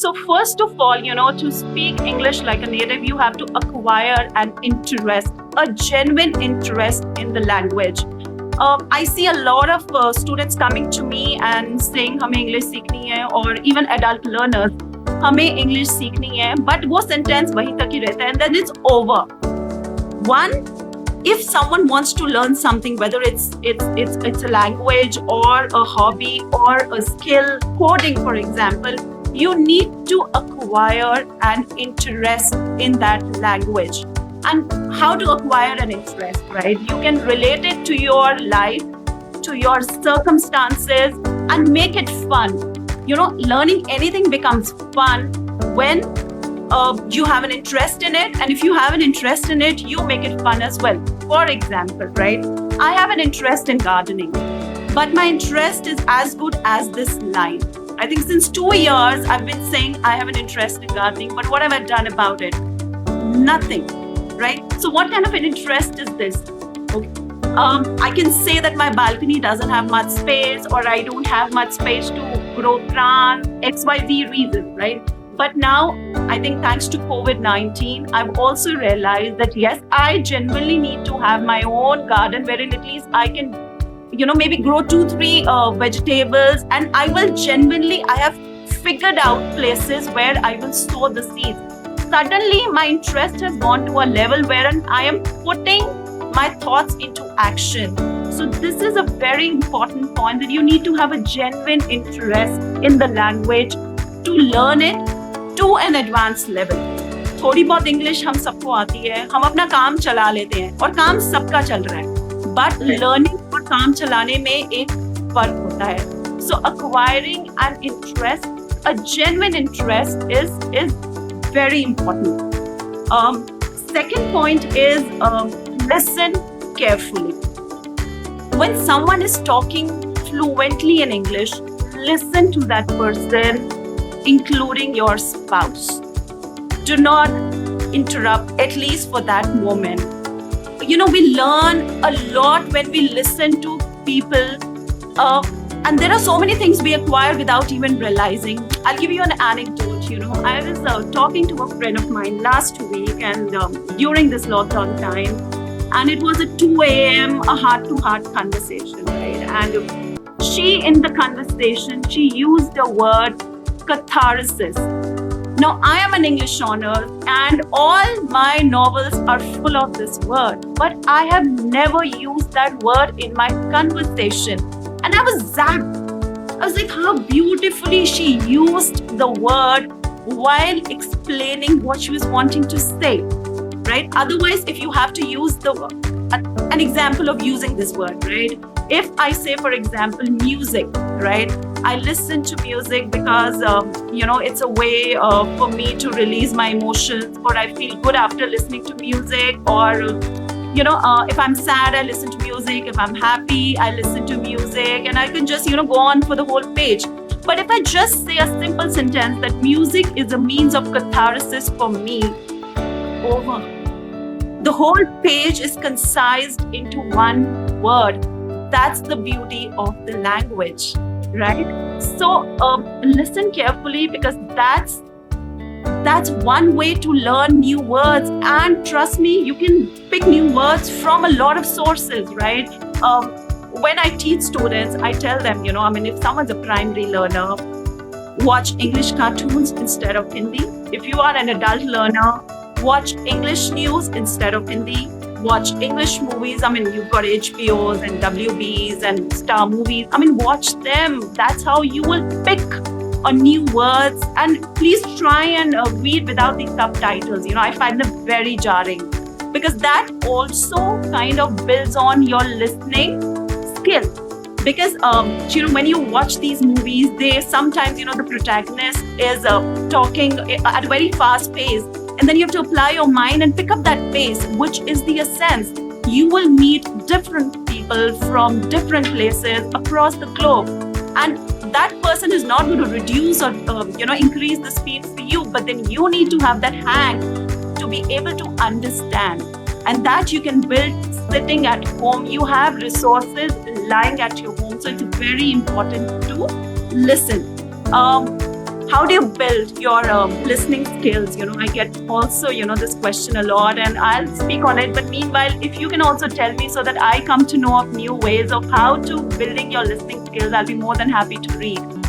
So first of all, to speak English like a native, you have to acquire an interest, a genuine interest in the language. I see a lot of students coming to me and saying हमें English सीखनी है, or even adult learners हमें English सीखनी है, but वो sentence वहीं तक ही रहता है and then it's over. One, if someone wants to learn something, whether it's a language or a hobby or a skill, coding for example, you need to acquire an interest in that language. And how to acquire an interest, right? You can relate it to your life, to your circumstances, and make it fun. Learning anything becomes fun when you have an interest in it, and if you have an interest in it, you make it fun as well. For example, right? I have an interest in gardening, but my interest is as good as this line. I think since 2 years, I've been saying I have an interest in gardening, but what have I done about it? Nothing, right? So what kind of an interest is this? Okay. I can say that my balcony doesn't have much space, or I don't have much space to grow plants, XYZ reason, right? But now, I think thanks to COVID-19, I've also realized that yes, I genuinely need to have my own garden wherein at least I can, maybe grow 2-3 vegetables, and I have figured out places where I will sow the seeds. Suddenly, my interest has gone to a level wherein I am putting my thoughts into action. So this is a very important point, that you need to have a genuine interest in the language to learn it to an advanced level. थोड़ी बहुत English हम सबको आती है, हम अपना काम चला लेते हैं और काम सबका चल रहा है, बट लर्निंग और काम चलाने में एक फर्क होता है. So acquiring an interest, a genuine interest is very important. Second point is listen carefully. When someone is talking fluently in English, listen to that person, including your spouse. Do not interrupt, at least for that moment. We learn a lot when we listen to people, and there are so many things we acquire without even realizing. I'll give you an anecdote. I was talking to a friend of mine last week, and during this lockdown time, and it was at 2 a.m., a heart-to-heart conversation, right? And she, in the conversation, she used the word catharsis. Now, I am an English honor, and all my novels are full of this word, but I have never used that word in my conversation. And I was zapped. I was like, how beautifully she used the word while explaining what she was wanting to say, right? Otherwise, if you have to use an example of using this word, right? If I say, for example, music, right? I listen to music because, it's a way for me to release my emotions, or I feel good after listening to music, or, if I'm sad, I listen to music. If I'm happy, I listen to music, and I can just, go on for the whole page. But if I just say a simple sentence that music is a means of catharsis for me, over. The whole page is concised into one word. That's the beauty of the language, right? So listen carefully, because that's one way to learn new words. And trust me, you can pick new words from a lot of sources, right? When I teach students, I tell them, if someone's a primary learner, watch English cartoons instead of Hindi. If you are an adult learner, watch English news instead of Hindi. Watch English movies. You've got HBOs and WBs and Star movies. Watch them. That's how you will pick new words. And please try and read without the subtitles. I find them very jarring, because that also kind of builds on your listening skill. Because when you watch these movies, they sometimes, the protagonist is talking at a very fast pace, and then you have to apply your mind and pick up that pace, which is the essence. You will meet different people from different places across the globe, and that person is not going to reduce or increase the speed for you, but then you need to have that hang to be able to understand, and that you can build sitting at home. You have resources lying at your home, so it's very important to listen. how do you build your listening skills? I get also this question a lot, and I'll speak on it. But meanwhile, if you can also tell me, so that I come to know of new ways of how to building your listening skills, I'll be more than happy to read.